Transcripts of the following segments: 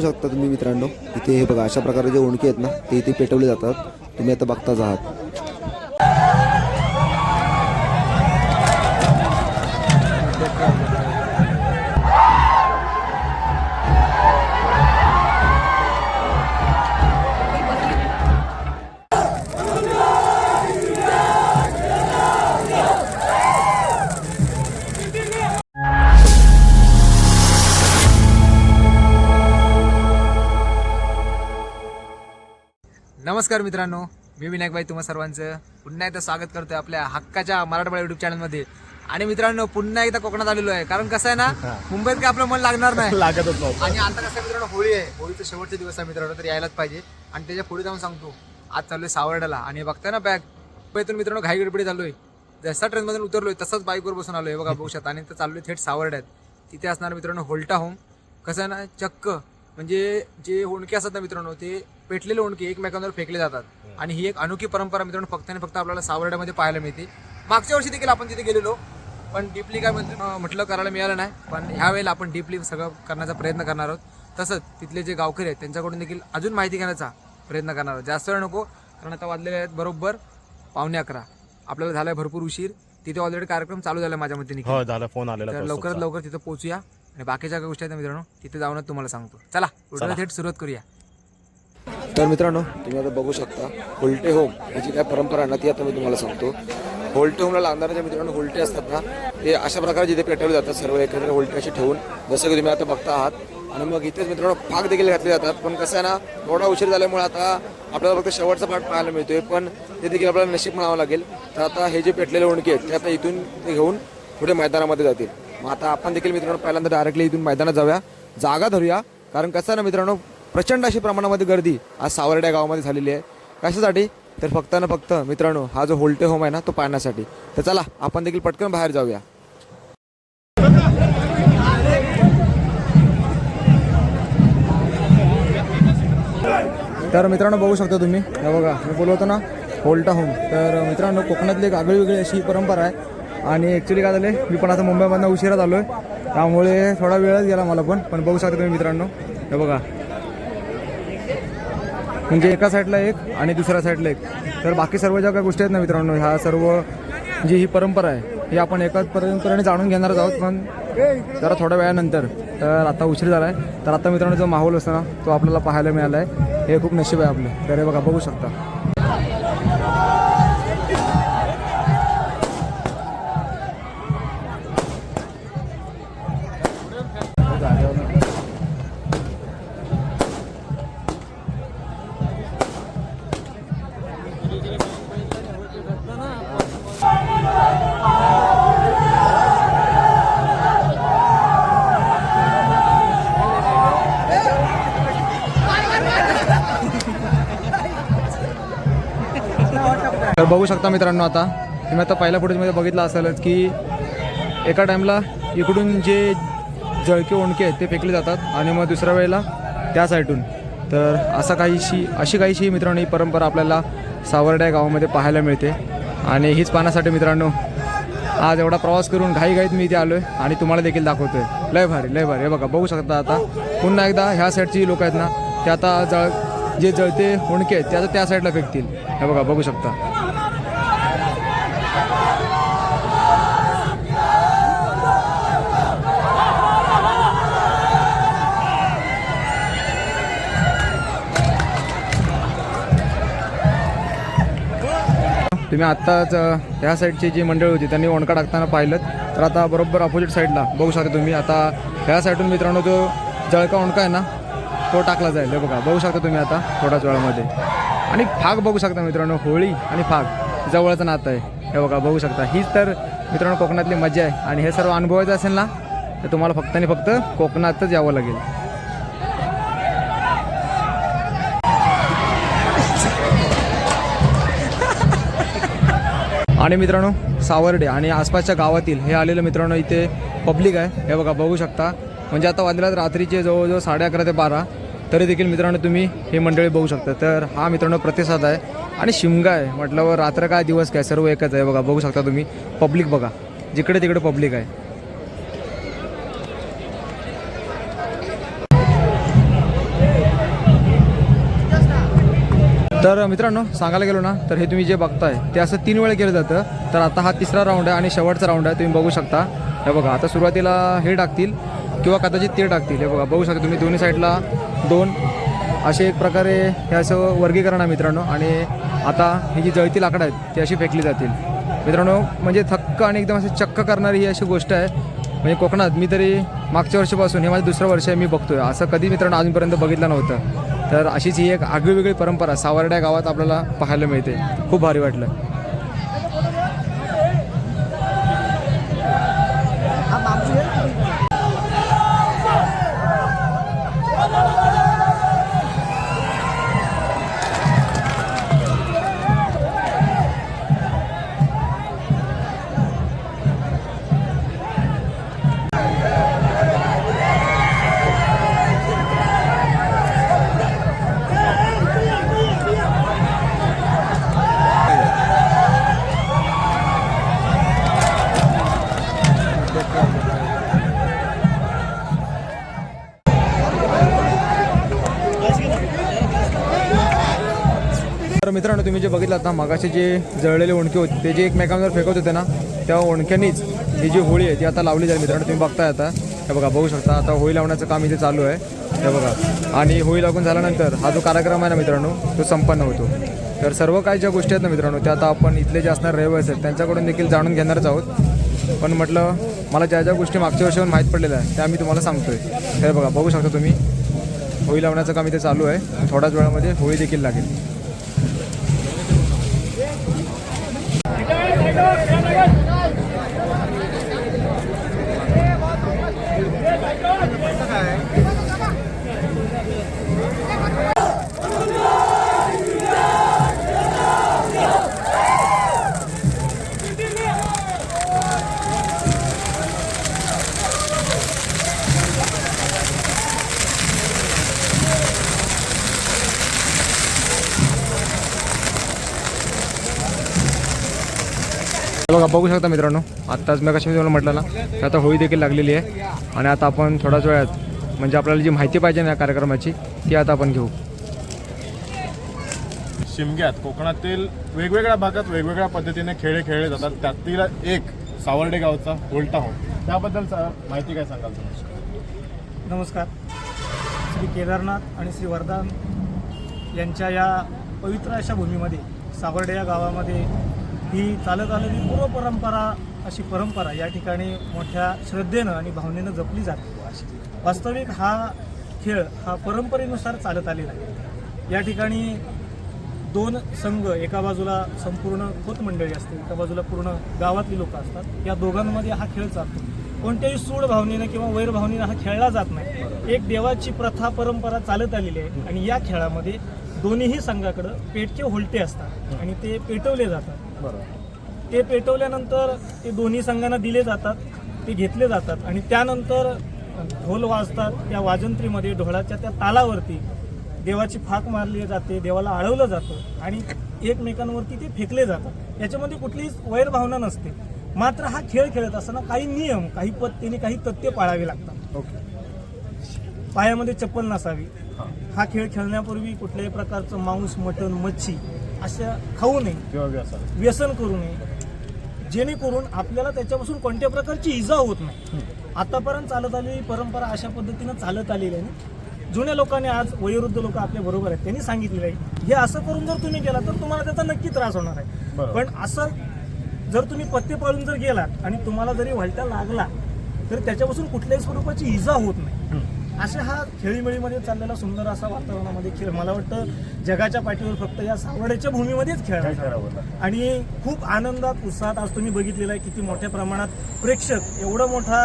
शकता तुम्ही मित्रांनो, इथे हे बघा अशा प्रकारे जे ओंडके आहेत ना ते इथे पेटवले जातात. तुम्ही आता बघताच आहात. नमस्कार मित्रांनो, मी विनायक भाई तुम्हा सर्वांचं पुन्हा एकदा स्वागत करतोय आपल्या हक्काच्या मराठवाडा युट्यूब चॅनलमध्ये. आणि मित्रांनो पुन्हा एकदा कोकणात आलेलो आहे, कारण कसं आहे ना, मुंबईत काय आपलं मन लागणार नाही, लागतच नाही. आणि आता कसं मित्रांनो, होळी आहे, होळीचा शेवटचा दिवस आहे मित्रांनो, तर यायलाच पाहिजे. आणि त्याच्या पुढे जाऊन सांगतो, आज चाललोय सावर्ड्याला. आणि बघताय ना बॅग मुंबईतून मित्रांनो घाई गडबडी चाललोय. जसा ट्रेनमधून उतरलोय तसंच बाईकवर बसून आलोय बघा बघू शकता. आणि तर चाललोय थेट सावर्ड्यात. तिथे असणार मित्रांनो होल्टा होम. कसं आहे ना, चक्क म्हणजे जे ओंडके असतात ना मित्रांनो, ते पेटलेले ओंडके एकमेकांवर फेकले जातात. आणि ही एक अनोखी परंपरा मित्रांनो फक्त आणि फक्त आपल्याला सावर्ड्यामध्ये पाहायला मिळते. मागच्या वर्षी देखील आपण तिथे गेलेलो, पण डीपली काय म्हटलं करायला मिळालं नाही. पण ह्यावेळेला आपण डीपली सगळं करण्याचा प्रयत्न करणार आहोत. तसंच तिथले जे गावकरी आहेत त्यांच्याकडून देखील अजून माहिती घेण्याचा प्रयत्न करणार आहोत. जास्त वेळ नको, कारण आता वाजलेले आहेत बरोबर 11:15. आपल्याला झालाय भरपूर उशीर. तिथे ऑलरेडी कार्यक्रम चालू झाला माझ्या मते. हो झालं, फोन आलेला. तर लवकरात लवकर तिथं पोहोचूया. आणि बाकीच्या काही गोष्टी आहेत मित्रांनो तिथे जाऊनच तुम्हाला सांगतो. चला व्हिडिओला थेट सुरुवात करूया. तर मित्रांनो तुम्ही आता बघू शकता होल्टे होम याची काय परंपरा आहे ना ती आता मी तुम्हाला सांगतो. होल्टे होमला लागणारे जे मित्रांनो होल्टे असतात ना ते अशा प्रकारे जिथे पेटवले जातात सर्व एकत्र होल्टे अशी ठेवून, जसं की तुम्ही आता बघता आहात. आणि मग इथेच मित्रांनो फाग देखील घातले जातात. पण कसं आहे ना, थोडा उशीर झाल्यामुळे आता आपल्याला फक्त शेवटचा पाठ पाहायला मिळतोय, पण ते देखील आपल्याला नशीब म्हणावं लागेल. तर आता हे जे पेटलेले ओंडके आहेत ते आता इथून ते घेऊन पुढे मैदानामध्ये जातील. मग आता आपण देखील मित्रांनो पहिल्यांदा डायरेक्टली इथून मैदानात जाऊया, जागा धरूया. कारण कसं ना मित्रांनो, प्रचंड अशी प्रमाणामध्ये गर्दी आज सावर्ड्या गावामध्ये झालेली आहे. कशासाठी? तर फक्त ना फक्त मित्रांनो हा जो होल्टे होम आहे ना तो पाहण्यासाठी. तर चला आपण देखील पटकन बाहेर जाऊया. तर मित्रांनो बघू शकता तुम्ही, हे बघा मी बोलवतो ना होल्टा होम. तर मित्रांनो कोकणातली एक आगळी वेगळी अशी परंपरा आहे. आणि ॲक्च्युली काय झाले, मी पण आता मुंबईमधनं उशिरा आलो आहे, त्यामुळे थोडा वेळच गेला मला पण बघू शकता तुम्ही मित्रांनो, हे बघा म्हणजे एका साईडला एक आणि दुसऱ्या साईडला एक. तर बाकी सर्व ज्या काही गोष्टी आहेत ना मित्रांनो, ह्या सर्व जी ही परंपरा आहे ही आपण एकाच परंपरेने जाणून घेणारच आहोत, पण जरा थोड्या वेळानंतर. तर आता उशीर झाला आहे, तर आता मित्रांनो जो माहोल असतो ना तो आपल्याला पाहायला मिळाला आहे, हे खूप नशीब आहे आपलं. तर हे बघा बघू शकता. तर बघू शकता मित्रांनो, आता तुम्ही आता पहिल्या फुटेजमध्ये बघितलं असेलच की एका टाईमला इकडून जे जळके ओंडके आहेत ते फेकले जातात आणि मग दुसऱ्या वेळेला त्या साईडून. तर अशी काहीशी मित्रांनो ही परंपरा आपल्याला सावर्ड्या गावामध्ये पाहायला मिळते. आणि हीच पाहण्यासाठी मित्रांनो आज एवढा प्रवास करून घाईघाईत मी इथे आलो आहे आणि तुम्हाला देखील दाखवतो आहे. लय भारी लय भारी. हे बघा बघू शकता. आता पुन्हा एकदा ह्या साईडची लोक आहेत ना ते आता जे जळते ओंडके आहेत ते आता त्या साईडला फेकतील. हे बघा बघू शकता. तुम्ही आत्ताच ह्या साईडची जी मंडळी होती त्यांनी ओंडका टाकताना पाहिलं, तर आता बरोबर अपोजिट साईडला बघू शकता तुम्ही. आता ह्या साईडून मित्रांनो जो जळका ओंडका आहे ना तो टाकला जाईल. हे बघा बघू शकता तुम्ही आता थोड्याच वेळामध्ये. आणि फाग बघू शकता मित्रांनो, होळी आणि फाग जवळचं नातं आहे. हे बघा बघू शकता. हीच तर मित्रांनो कोकणातली मजा आहे. आणि हे सर्व अनुभवायचं असेल ना तर तुम्हाला फक्त आणि फक्त कोकणातच यावं लागेल. आणि मित्रांनो सावर्डे आणि आसपासच्या गावातील हे आलेलं मित्रांनो इथे पब्लिक आहे. हे बघा बघू शकता. म्हणजे आता वाजल्यात रात्रीचे जवळजवळ 11:30 ते 12, तरी देखील मित्रांनो तुम्ही हे मंडळी बघू शकता. तर हा मित्रांनो प्रतिसाद आहे. आणि शिमगा आहे म्हटल्यावर रात्र काय दिवस काय सर्व एकच आहे. बघा बघू शकता तुम्ही पब्लिक बघा, जिकडे तिकडे पब्लिक आहे. तर मित्रांनो सांगायला गेलो ना तर हे तुम्ही जे बघताय ते असं 3 वेळा केलं जातं. तर आता हा 3रा राऊंड आहे आणि शेवटचा राऊंड आहे. तुम्ही बघू शकता. हे बघा आता सुरुवातीला हे टाकतील किंवा कदाचित ते टाकतील. हे बघा बघू शकता तुम्ही दोन्ही साईडला 2 असे एक प्रकारे हे असं वर्गीकरण आहे मित्रांनो. आणि आता ही जी जळती लाकडं आहेत ती अशी फेकली जातील मित्रांनो. म्हणजे थक्क आणि एकदम असे चक्क करणारी ही अशी गोष्ट आहे. म्हणजे कोकणात मी तरी मागच्या वर्षापासून हे माझं 2रं वर्ष आहे मी बघतोय. असं कधी मित्रांनो अजूनपर्यंत बघितलं नव्हतं. तर अशीच ही एक आगळीवेगळी परंपरा सावर्डे गावात आपल्याला पाहायला मिळते. खूप भारी वाटलं. तर मित्रांनो तुम्ही जे बघितलात ना मगाशी जे जळलेले ओणके होते ते जे एकमेकांवर फेकत होते ना त्या ओणक्यांनीच ही जी होळी आहे ती आता लावली जाईल मित्रांनो. तुम्ही बघताय आता हे बघा बघू शकता आता होळी लावण्याचं काम इथे चालू आहे. हे बघा आणि होळी लागून झाल्यानंतर हा जो कार्यक्रम आहे ना मित्रांनो तो संपन्न होतो. तर सर्व काही ज्या गोष्टी आहेत ना मित्रांनो त्या आता आपण इथले जे असणार रहिवासी आहेत त्यांच्याकडून देखील जाणून घेणारच आहोत. पण म्हटलं मला ज्या ज्या गोष्टी मागच्या वर्षाहून माहीत पडलेल्या आहेत त्या मी तुम्हाला सांगतोय. हे बघा बघू शकता तुम्ही होळी लावण्याचं काम इथे चालू आहे. थोड्याच वेळामध्ये होळी देखील लागेल. बघा बघू शकता मित्रांनो आत्ताच मी कशी तुम्हाला म्हटलं ना की आता होळी देखील लागलेली आहे. आणि आता आपण थोड्याच वेळात म्हणजे आपल्याला जी माहिती पाहिजे ना या कार्यक्रमाची ती आता आपण घेऊ. शिमग्यात कोकणातील वेगवेगळ्या भागात वेगवेगळ्या पद्धतीने खेळ खेळले जातात. त्यातील एक सावर्डे गावचा होल्टा होम त्याबद्दल माहिती काय सांगाल तुम्ही? नमस्कार. श्री केदारनाथ आणि श्री वरदान यांच्या या पवित्र अशा भूमीमध्ये सावर्डे या गावामध्ये ही चालत आलेली पूर्व परंपरा अशी परंपरा या ठिकाणी मोठ्या श्रद्धेनं आणि भावनेनं जपली जाते. वास्तविक हा खेळ हा परंपरेनुसार चालत आलेला आहे. या ठिकाणी 2 संघ एका बाजूला संपूर्ण खोत मंडळी असते एका बाजूला पूर्ण गावातली लोक असतात. या दोघांमध्ये हा खेळ चालतो. कोणत्याही सूड भावनेनं किंवा वैर भावनेनं हा खेळला जात नाही. एक देवाची प्रथा परंपरा चालत आलेली आहे. आणि या खेळामध्ये दोन्हीही संघाकडं पेटके होलटे असतात आणि ते पेटवले जातात. ते पेटवल्यानंतर ते दोन्ही संघांना दिले जातात. ते घेतले जातात आणि त्यानंतर ढोल वाजतात. त्या वाजंत्रीमध्ये ढोलाच्या त्या तालावरती देवाची फाक मारली जाते. देवाला आळवलं जातं आणि एकमेकांवरती ते फेकले जातात. याच्यामध्ये कुठलीही वैरभावना नसते. मात्र हा खेळ खेळत असताना काही नियम काही पद्धतीने काही तथ्य पाळावे लागतात. पायामध्ये चप्पल नसावी. हा खेळ खेळण्यापूर्वी कुठल्याही प्रकारचं मांस मटण मच्छी अशा खाऊ नये व्यसन करू नये जेणेकरून आपल्याला त्याच्यापासून कोणत्या प्रकारची इजा होत नाही. आतापर्यंत चालत आलेली परंपरा अशा पद्धतीनं चालत आलेली आहे. जुन्या लोकांनी आज वयोवृद्ध लोक आपल्या बरोबर आहेत त्यांनी सांगितलेलं आहे हे असं करून जर तुम्ही गेलात तर तुम्हाला त्याचा नक्की त्रास होणार आहे. पण असं जर तुम्ही पत्ते पाळून जर गेलात आणि तुम्हाला जरी व्हलटा लागला तर त्याच्यापासून कुठल्याही स्वरूपाची इजा होत नाही. अशा हा खेळीमेळीमध्ये चाललेला सुंदर असा वातावरणामध्ये खेळ मला वाटतं जगाच्या पाठीवर फक्त या सावर्ड्याच्या भूमीमध्येच खेळला आणि खूप आनंदात उत्साहात आज तुम्ही बघितलेला आहे किती मोठ्या प्रमाणात प्रेक्षक एवढा मोठा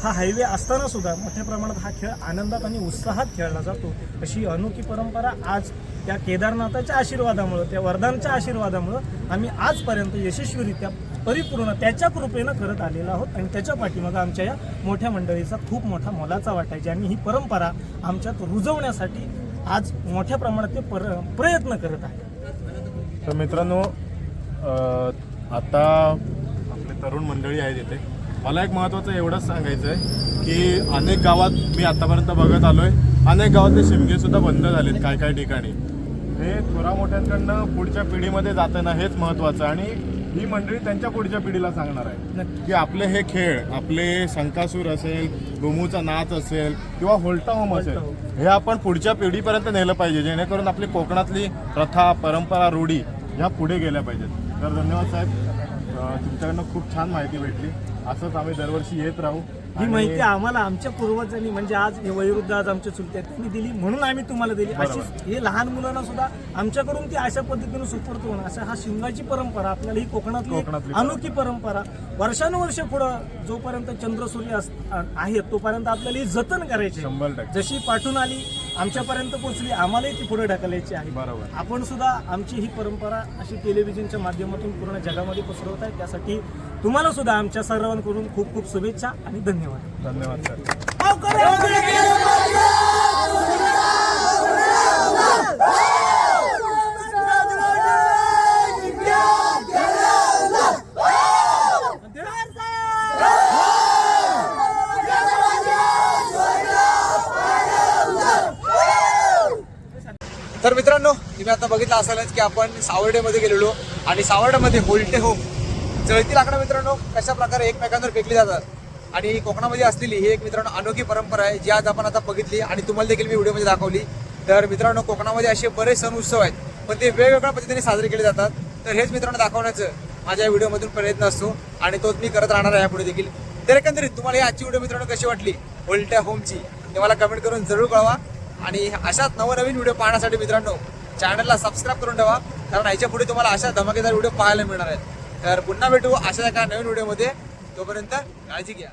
हा हायवे असताना सुद्धा मोठ्या प्रमाणात हा खेळ आनंदात आणि उत्साहात खेळला जातो. अशी अनोखी परंपरा आज त्या केदारनाथाच्या आशीर्वादामुळं त्या वरदानच्या आशीर्वादामुळं आम्ही आजपर्यंत यशस्वीरित्या परिपूर्ण त्याच्या कृपेनं करत आलेलो आहोत. आणि त्याच्या पाठीमागं आमच्या या मोठ्या मंडळीचा खूप मोठा मोलाचा वाटा आहे ज्यांनी ही परंपरा आमच्यात रुजवण्यासाठी आज मोठ्या प्रमाणात ते प्रयत्न करत आहे. तर मित्रांनो आता आपले तरुण मंडळी आहेत इथे. मला एक महत्त्वाचं एवढंच सांगायचं आहे की अनेक गावात मी आतापर्यंत बघत आलोय अनेक गावातले शिमगे सुद्धा बंद झालेत काय काय ठिकाणी. हे थोरा मोठ्यांकडनं पुढच्या पिढीमध्ये जातं ना हेच महत्त्वाचं. आणि ही मंडळी त्यांच्या पुढच्या पिढीला सांगणार आहे की आपले हे खेळ, आपले शंकासूर असेल, गोमूचा नाच असेल किंवा होल्टा होम असेल, हे आपण पुढच्या पिढीपर्यंत नेलं पाहिजे, जेणेकरून आपली कोकणातली प्रथा, परंपरा, रूढी ह्या पुढे गेल्या पाहिजेत. तर धन्यवाद साहेब, तुमच्याकडनं खूप छान माहिती भेटली. असंच आम्ही दरवर्षी येत राहू. ही माहिती आम्हाला आमच्या पूर्वजांनी, म्हणजे आज हे वयोवृद्ध आज आमच्या चुलत्या त्यांनी दिली म्हणून आम्ही तुम्हाला दिली. अशीच हे लहान मुलांना सुद्धा आमच्याकडून ती अशा पद्धतीने सुपूर्त होणं, अशा हा शिमगाची परंपरा आपल्याला ही कोकणातली अनोखी परंपरा वर्षानुवर्ष पुढं जोपर्यंत चंद्र सूर्य आहेत तोपर्यंत आपल्याला ही जतन करायची. 100%. जशी पाठून आली आमच्यापर्यंत पोहोचली, आम्हालाही ती पुढे ढकलायची आहे. बरोबर. आपण सुद्धा आमची ही परंपरा अशी टेलिव्हिजनच्या माध्यमातून पूर्ण जगामध्ये पसरवत आहे. त्यासाठी तुम्हाला सुद्धा आमच्या सर्वांकडून खूप खूप शुभेच्छा आणि धन्यवाद. धन्यवाद सर. तर मित्रांनो, तुम्ही आता बघितलं असालच की आपण सावर्डेमध्ये गेलेलो आणि सावर्डेमध्ये होल्टे होम जळती लाकडं मित्रांनो कशा प्रकारे एकमेकांवर फेकली जातात आणि कोकणामध्ये असलेली ही एक मित्रांनो अनोखी परंपरा आहे, जी आज आपण आता बघितली आणि तुम्हाला देखील मी व्हिडिओमध्ये दाखवली. तर मित्रांनो, कोकणामध्ये असे बरेच सण उत्सव आहेत, पण ते वेगवेगळ्या पद्धतीने साजरे केले जातात. तर हेच मित्रांनो दाखवण्याचं माझ्या व्हिडिओमधून प्रयत्न असतो आणि तोच मी करत राहणार आहे यापुढे देखील. तर एकंदरीत तुम्हाला ही आजची व्हिडिओ मित्रांनो कशी वाटली होल्ट्या होमची ते मला कमेंट करून जरूर कळवा. आणि अशाच नवनवीन व्हिडिओ पाहण्यासाठी मित्रांनो चॅनलला सबस्क्राईब करून ठेवा, कारण याच्या पुढे तुम्हाला अशा धमाकेदार व्हिडिओ पाहायला मिळणार आहेत. तर पुन्हा भेटू अशा एका नवीन व्हिडिओमध्ये. तोपर्यंत काळजी घ्या.